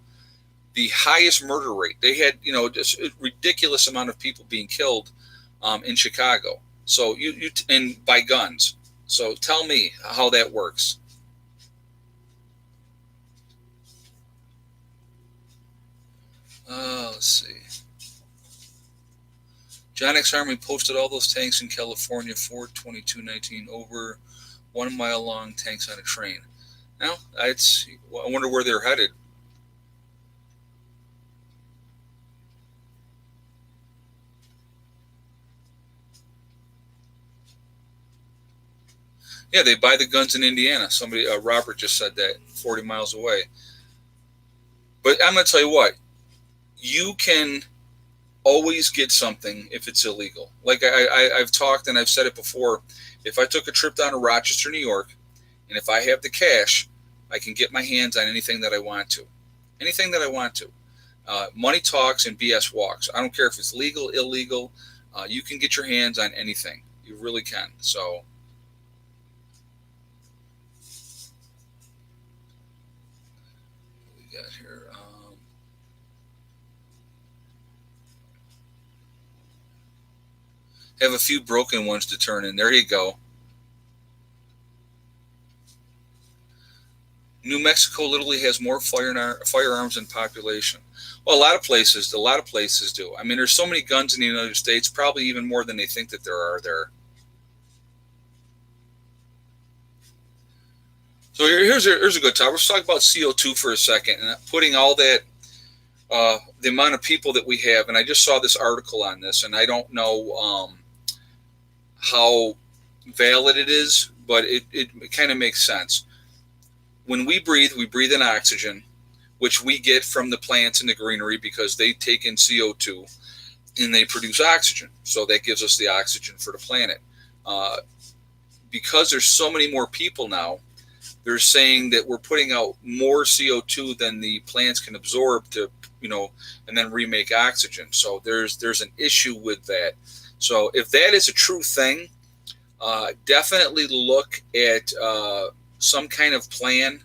The highest murder rate. They had, just a ridiculous amount of people being killed in Chicago. So and by guns. So tell me how that works. Let's see. John X. Army posted all those tanks in California, Ford 2219, over 1 mile long tanks on a train. Now, I wonder where they're headed. Yeah, they buy the guns in Indiana. Somebody, Robert just said that, 40 miles away. But I'm going to tell you what, you can always get something if it's illegal. Like I've talked and I've said it before. If I took a trip down to Rochester, New York, and if I have the cash, I can get my hands on anything that I want to. Anything that I want to. Money talks and BS walks. I don't care if it's legal, illegal. You can get your hands on anything. You really can. So. What we got here? Have a few broken ones to turn in. There you go. New Mexico literally has more firearms than population. Well, a lot of places do. I mean, there's so many guns in the United States, probably even more than they think that there are there. So here's a good topic. Let's talk about CO2 for a second and putting all that, the amount of people that we have. And I just saw this article on this, and I don't know how valid it is, but it kind of makes sense. When we breathe in oxygen, which we get from the plants and the greenery because they take in CO2 and they produce oxygen. So that gives us the oxygen for the planet. Because there's so many more people now, they're saying that we're putting out more CO2 than the plants can absorb to, and then remake oxygen. So there's an issue with that. So if that is a true thing, definitely look at some kind of plan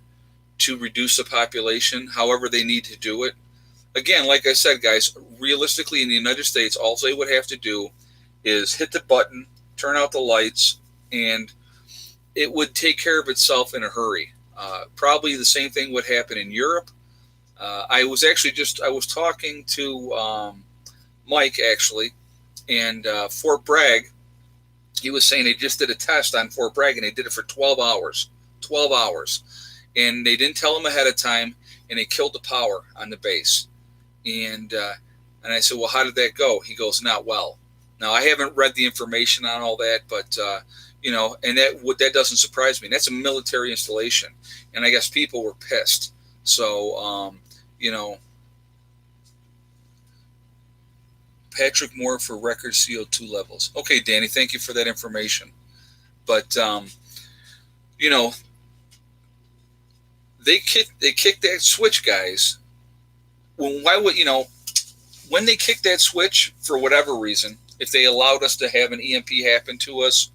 to reduce the population, however they need to do it. Again, like I said, guys, realistically in the United States, all they would have to do is hit the button, turn out the lights, and it would take care of itself in a hurry. Probably the same thing would happen in Europe. I was talking to Mike, actually, and Fort Bragg, he was saying they just did a test on Fort Bragg, and they did it for 12 hours. 12 hours. And they didn't tell him ahead of time, and they killed the power on the base. And I said, well, how did that go? He goes, not well. Now, I haven't read the information on all that, but, and that doesn't surprise me. That's a military installation. And I guess people were pissed. So, Patrick Moore for record CO2 levels. Okay, Danny, thank you for that information. But, they kicked that switch, guys. When they kicked that switch for whatever reason, if they allowed us to have an EMP happen to us,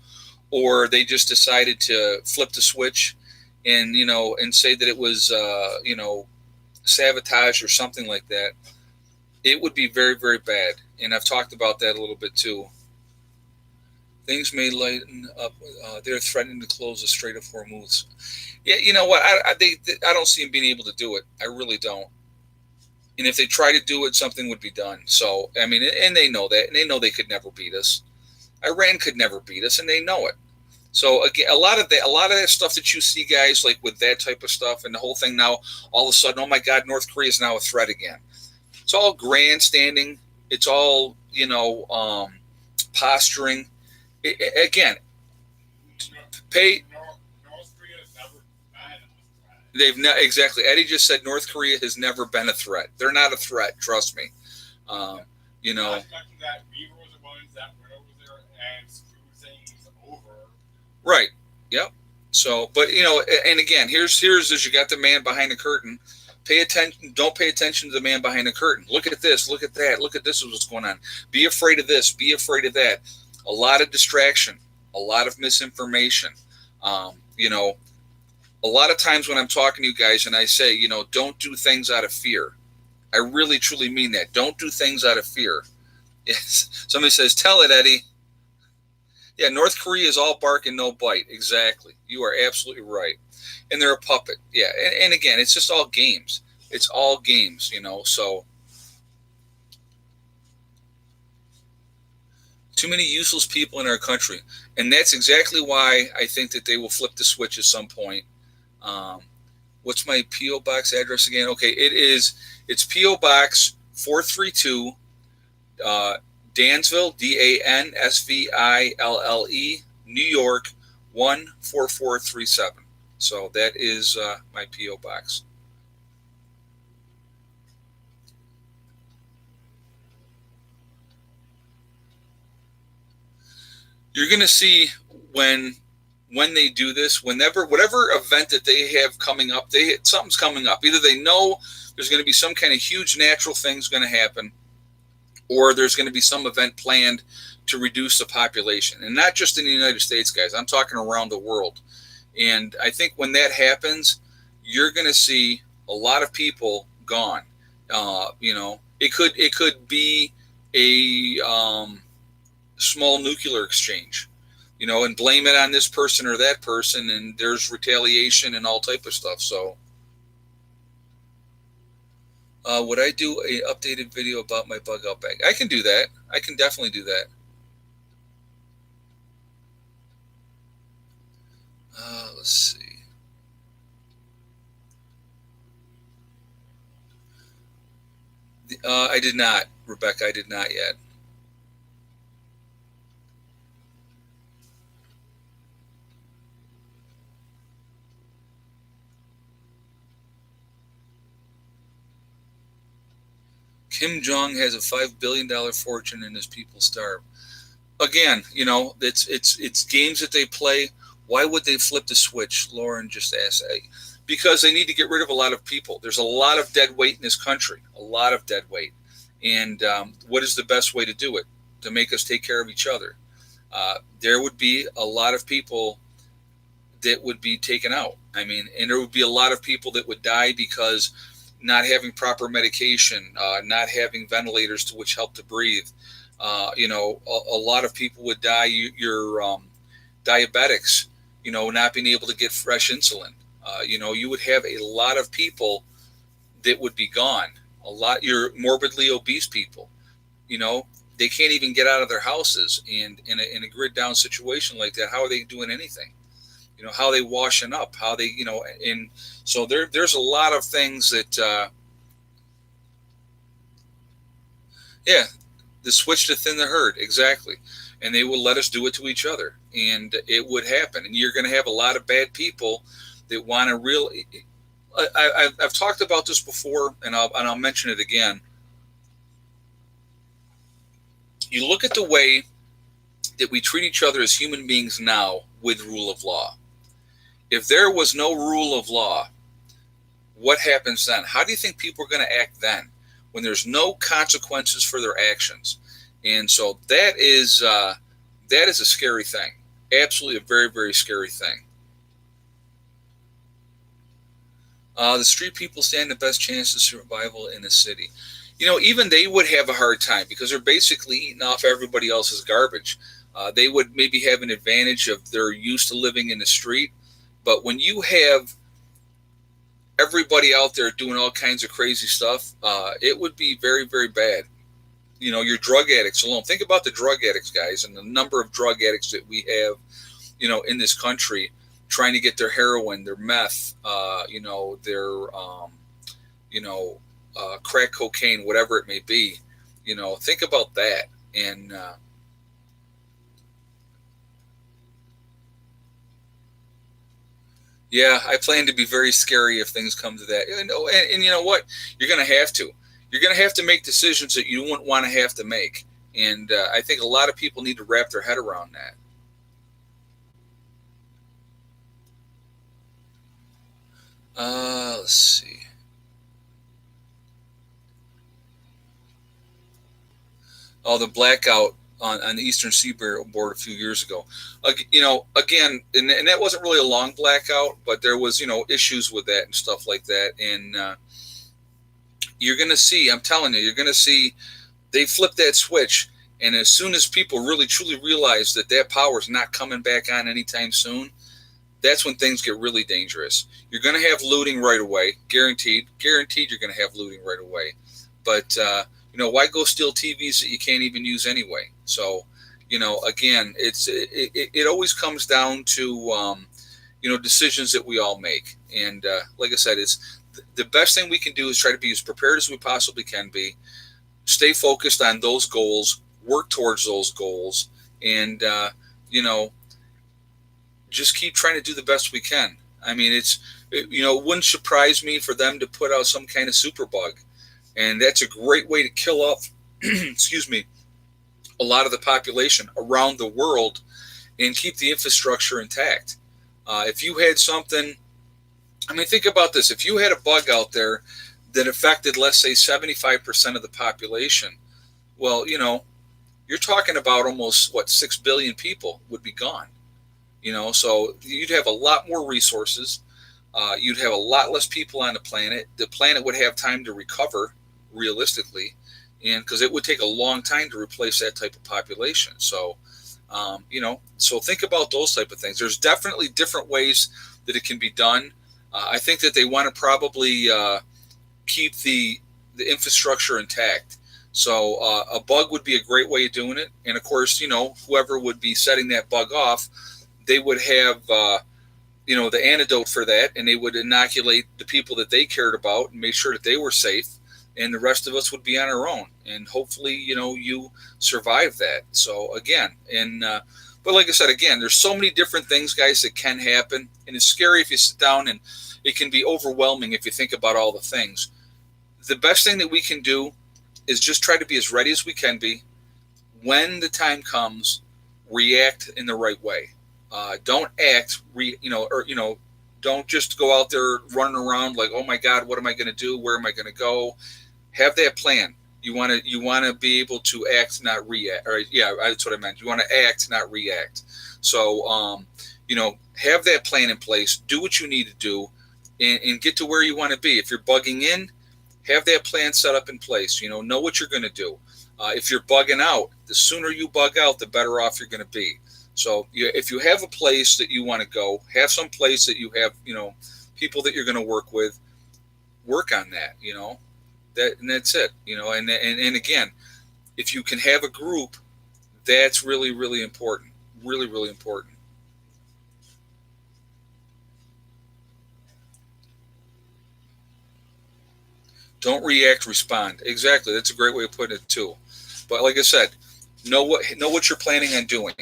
or they just decided to flip the switch and and say that it was sabotage or something like that, it would be very, very bad. And I've talked about that a little bit too. Things may lighten up. They're threatening to close the Strait of Hormuz. Yeah, you know what? I don't see them being able to do it. I really don't. And if they try to do it, something would be done. So I mean, and they know that, and they know they could never beat us. Iran could never beat us, and they know it. So again, a lot of that stuff that you see, guys, like with that type of stuff, and the whole thing now, all of a sudden, oh my God, North Korea is now a threat again. It's all grandstanding. It's all posturing. Again, pay. North Korea has never been a threat. Exactly. Eddie just said North Korea has never been a threat. They're not a threat. Trust me. You know. Not expecting that we were the ones that went over there and screwed things over. Right. Yep. So, but and again, here's as you got the man behind the curtain. Pay attention. Don't pay attention to the man behind the curtain. Look at this. Look at that. Look at this. Is what's going on. Be afraid of this. Be afraid of that. A lot of distraction. A lot of misinformation. A lot of times when I'm talking to you guys and I say, don't do things out of fear. I really, truly mean that. Don't do things out of fear. Yes. Somebody says, tell it, Eddie. Yeah, North Korea is all bark and no bite. Exactly. You are absolutely right. And they're a puppet. Yeah. And again, it's just all games. It's all games, so. Too many useless people in our country. And that's exactly why I think that they will flip the switch at some point. What's my P.O. Box address again? Okay, it's P.O. Box 432, Dansville, Dansville, New York, 14437. So that is my P.O. Box. You're going to see when they do this, whatever event that they have coming up, something's coming up. Either they know there's going to be some kind of huge natural thing's going to happen, or there's going to be some event planned to reduce the population. And not just in the United States, guys. I'm talking around the world. And I think when that happens, you're going to see a lot of people gone. It could be a small nuclear exchange, and blame it on this person or that person, and there's retaliation and all type of stuff. So would I do a updated video about my bug out bag? I can do that. I can definitely do that. Let's see. I did not, Rebecca. I did not yet. Kim Jong has a $5 billion fortune and his people starve. Again, it's games that they play. Why would they flip the switch? Lauren just asked. Because they need to get rid of a lot of people. There's a lot of dead weight in this country, a lot of dead weight. And what is the best way to do it? To make us take care of each other. There would be a lot of people that would be taken out. I mean, and there would be a lot of people that would die because not having proper medication, not having ventilators to which help to breathe. A lot of people would die. Your diabetics, not being able to get fresh insulin. You would have a lot of people that would be gone. Your morbidly obese people, they can't even get out of their houses. And in a grid down situation like that, how are they doing anything? How are they washing up? How they, and so there's a lot of things that, the switch to thin the herd, exactly. And they will let us do it to each other, and it would happen. And you're going to have a lot of bad people that want to really. I've talked about this before, and I'll mention it again. You look at the way that we treat each other as human beings now with rule of law. If there was no rule of law, what happens then? How do you think people are going to act then, when there's no consequences for their actions? And so that is a scary thing. Absolutely a very, very scary thing. The street people stand the best chance of survival in a city. Even they would have a hard time because they're basically eating off everybody else's garbage. They would maybe have an advantage of they're used to living in the street, but when you have everybody out there doing all kinds of crazy stuff, it would be very, very bad. Your drug addicts alone. Think about the drug addicts, guys, and the number of drug addicts that we have, in this country, trying to get their heroin, their meth, their, crack cocaine, whatever it may be. Think about that. And yeah, I plan to be very scary if things come to that. And you know what? You're going to have to. You're going to have to make decisions that you wouldn't want to have to make. And I think a lot of people need to wrap their head around that. Let's see. Oh, the blackout on the Eastern Seaboard a few years ago. Again, and that wasn't really a long blackout, but there was, issues with that and stuff like that. And you're going to see, I'm telling you, you're going to see they flip that switch. And as soon as people really truly realize that that power is not coming back on anytime soon, that's when things get really dangerous. You're going to have looting right away, guaranteed. Guaranteed, you're going to have looting right away. But why go steal TVs that you can't even use anyway? So, again, it always comes down to decisions that we all make. And like I said, it's the best thing we can do is try to be as prepared as we possibly can be. Stay focused on those goals, work towards those goals, and just keep trying to do the best we can. I mean, it wouldn't surprise me for them to put out some kind of super bug, and that's a great way to kill off, excuse me, a lot of the population around the world and keep the infrastructure intact. If you had something, I mean, think about this: if you had a bug out there that affected, let's say, 75% of the population, well, you're talking about almost 6 billion people would be gone. So you'd have a lot more resources. You'd have a lot less people on the planet. The planet would have time to recover, realistically, and because it would take a long time to replace that type of population. So, so think about those type of things. There's definitely different ways that it can be done. I think that they want to probably keep the infrastructure intact. So a bug would be a great way of doing it. And of course, whoever would be setting that bug off, they would have, the antidote for that, and they would inoculate the people that they cared about and make sure that they were safe, and the rest of us would be on our own. And hopefully, you survive that. So again, but like I said, again, there's so many different things, guys, that can happen, and it's scary if you sit down, and it can be overwhelming if you think about all the things. The best thing that we can do is just try to be as ready as we can be. When the time comes, react in the right way. Don't act, don't just go out there running around like, oh my God, what am I going to do? Where am I going to go? Have that plan. You want to be able to act, not react. Or yeah, that's what I meant. You want to act, not react. So, have that plan in place. Do what you need to do, and get to where you want to be. If you're bugging in, have that plan set up in place. Know what you're going to do. If you're bugging out, the sooner you bug out, the better off you're going to be. So if you have a place that you want to go, have some place that you have, people that you're going to work with, work on that, and that's it, and again, if you can have a group, that's really, really important, really, really important. Don't react, respond. Exactly. That's a great way of putting it too. But like I said, know what you're planning on doing.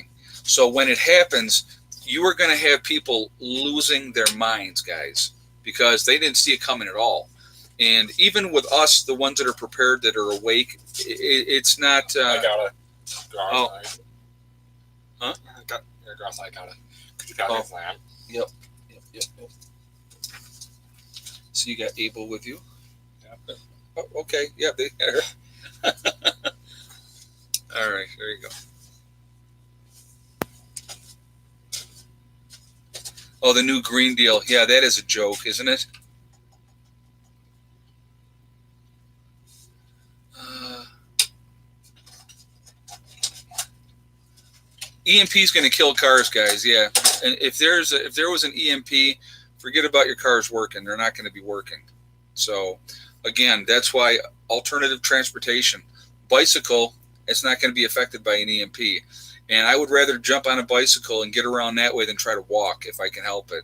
So when it happens, you are going to have people losing their minds, guys, because they didn't see it coming at all. And even with us, the ones that are prepared, that are awake, it's not. I gotta go Oh, outside. huh? Go outside. Could you got Oh. me slam? Yep. Yep. So you got Abel with you? Yeah. Oh, okay. Yeah. All right. There you go. Oh, the new Green Deal. Yeah, that is a joke, isn't it? Uh, EMP is going to kill cars, guys. Yeah, and if there was an EMP, forget about your cars working. They're not going to be working. So, again, that's why alternative transportation, bicycle, it's not going to be affected by an EMP. And I would rather jump on a bicycle and get around that way than try to walk if I can help it.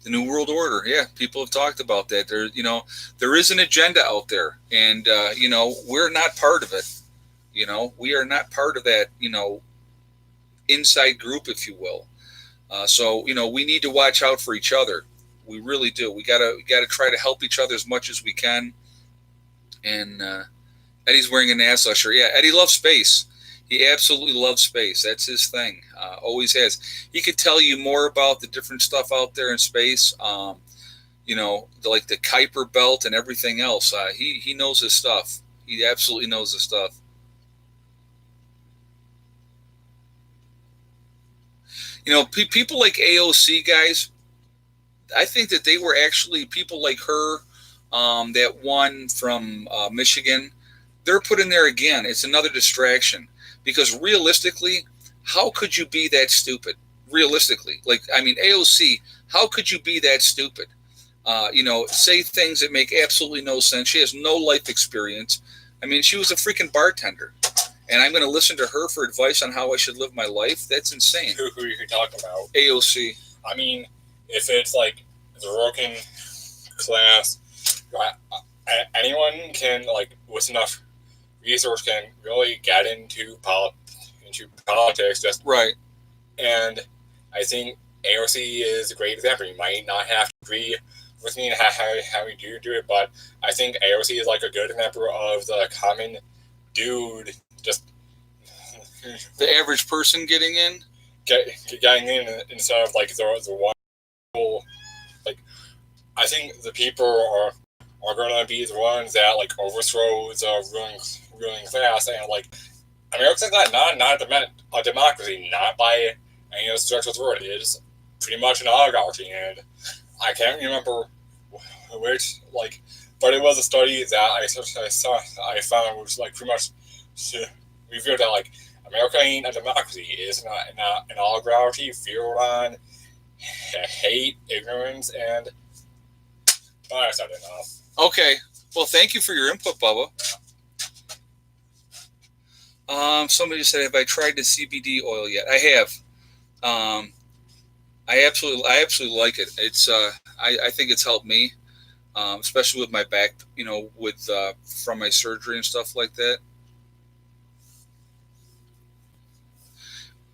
The New World Order, yeah, people have talked about that. There is an agenda out there, and we're not part of it. We are not part of that. Inside group, if you will. So we need to watch out for each other. We really do. We gotta try to help each other as much as we can. And Eddie's wearing a NASA shirt. Yeah, Eddie loves space. He absolutely loves space. That's his thing. Always has. He could tell you more about the different stuff out there in space. Like the Kuiper Belt and everything else. He knows his stuff. He absolutely knows his stuff. People like AOC, guys, I think that they were actually people like her, that one from Michigan. They're put in there again. It's another distraction because realistically, how could you be that stupid? Realistically, AOC, how could you be that stupid? Say things that make absolutely no sense. She has no life experience. She was a freaking bartender. And I'm going to listen to her for advice on how I should live my life? That's insane. Who are you talking about? AOC. If it's like the working class, anyone can, with enough resource, can really get into politics. Right. And I think AOC is a great example. You might not have to agree with me in how you do it, but I think AOC is a good example of the common dude. Just the average person getting in, getting in instead of the one people. I think the people are going to be the ones that overthrow the ruling class, and America's not a democracy, not by any stretch of the word. It is pretty much an oligarchy, and I can't remember which but it was a study that I found was pretty much revealed that America ain't a democracy. It is not an oligarchy fueled on hate, ignorance, and bias. I don't know. Okay. Well, thank you for your input, Bubba. Somebody said, "Have I tried the CBD oil yet?" I have. I absolutely like it. It's I think it's helped me, especially with my back. From my surgery and stuff like that.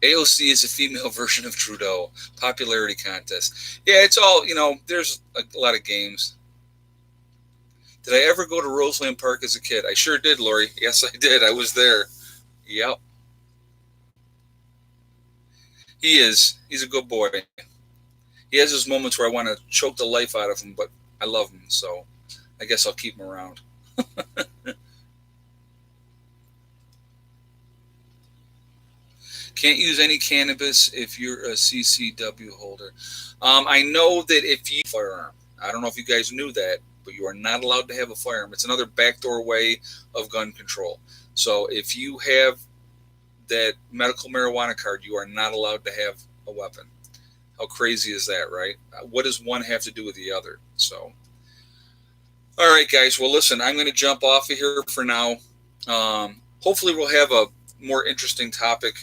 AOC is a female version of Trudeau. Popularity contest. Yeah, it's all, there's a lot of games. Did I ever go to Roseland Park as a kid? I sure did, Lori. Yes, I did. I was there. Yep. He's a good boy. He has his moments where I want to choke the life out of him, but I love him, so I guess I'll keep him around. Can't use any cannabis if you're a CCW holder. I know that if you firearm, I don't know if you guys knew that, but you are not allowed to have a firearm. It's another backdoor way of gun control. So if you have that medical marijuana card, you are not allowed to have a weapon. How crazy is that, right? What does one have to do with the other? So, all right, guys. Well, listen, I'm going to jump off of here for now. Hopefully we'll have a more interesting topic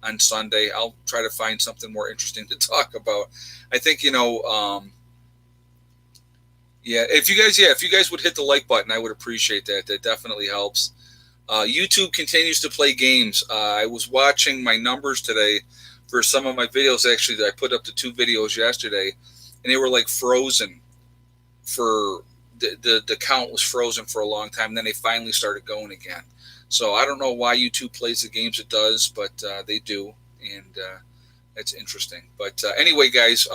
on Sunday. I'll try to find something more interesting to talk about. I think, if you guys would hit the like button, I would appreciate that. That definitely helps. YouTube continues to play games. I was watching my numbers today for some of my videos. Actually, I put up the 2 videos yesterday, and they were frozen for the count was frozen for a long time. And then they finally started going again. So I don't know why YouTube plays the games it does, but they do, and it's interesting. But anyway, guys,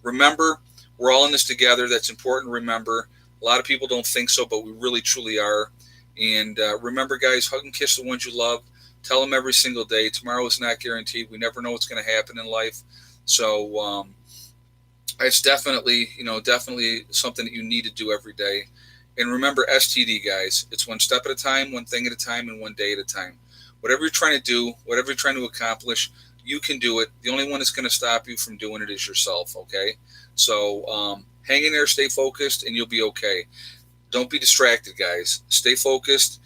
remember, we're all in this together. That's important to remember. A lot of people don't think so, but we really, truly are. And remember, guys, hug and kiss the ones you love. Tell them every single day. Tomorrow is not guaranteed. We never know what's going to happen in life. So it's definitely, definitely something that you need to do every day. And remember, STD, guys, it's one step at a time, one thing at a time, and one day at a time. Whatever you're trying to do, whatever you're trying to accomplish, you can do it. The only one that's going to stop you from doing it is yourself, okay? So hang in there, stay focused, and you'll be okay. Don't be distracted, guys. Stay focused.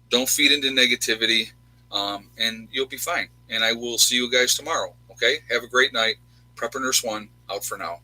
Don't feed into negativity, and you'll be fine. And I will see you guys tomorrow, okay? Have a great night. Prepper Nurse 1, out for now.